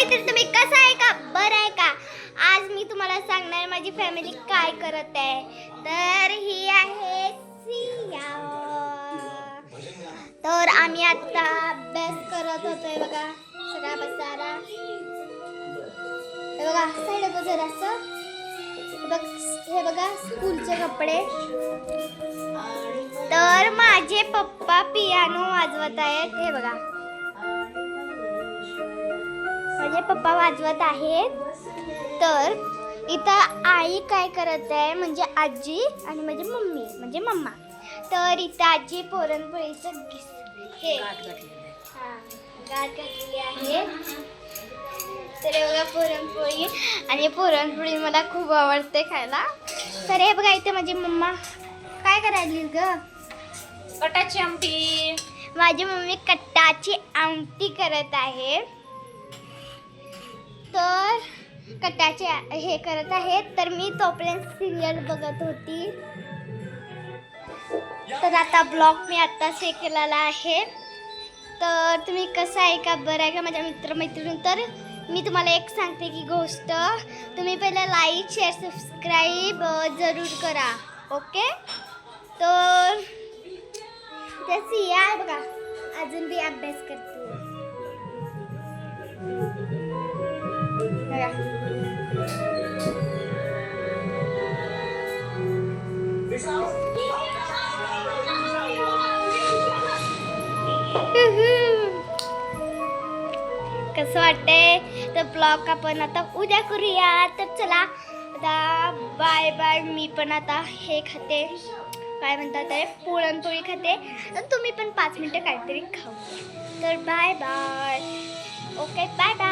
मैत्रिणी, तुम्ही कसं आहे का, बरं आहे का? आज मी तुम्हाला सांगणार माझी फॅमिली काय करत आहे. तर ही आहे सिया. तर आम्ही आता अभ्यास करत होतोय बघा. सगळा बसारा हे बघा, साईड बघ जरासं. हे बघा स्कूलचे कपडे. तर माझे पप्पा पियानो वाजवत आहेत. हे बघा माझे पप्पा वाजवत आहेत. तर इथं आई काय करत आहे म्हणजे आजी आणि माझी मम्मी म्हणजे मम्मा. तर इथं आजी पुरणपोळीचं हे गाठ घातलेली आहे. तर हे बघा पुरणपोळी, आणि पुरणपोळी मला खूप आवडते खायला. तर हे बघा इथे माझी मम्मा काय करायली ग, कटाची आमटी. माझी मम्मी कट्टाची आमटी करत आहे. तर कट्टाचे हे करत आहेत. तर मी तोपर्यंत सिरियल बघत होती. तर आता ब्लॉग मी आत्ताच हे केलेला आहे. तर तुम्ही कसं आहे का, बरं आहे का माझ्या मित्रमैत्रिणी. तर मी तुम्हाला एक सांगते की गोष्ट, तुम्ही पहिले लाईक शेअर सबस्क्राईब जरूर करा. ओके. तर सिया आहे बघा, अजून बी अभ्यास करते कसं वाटतंय. तर ब्लॉग आपण आता उद्या करूया. तर चला आता बाय बाय. मी पण आता हे खाते, काय म्हणतात ते, पुरणपोळी खाते. तर तुम्ही पण 5 मिनिटं काहीतरी खाऊ. तर bye bye. Okay bye bye.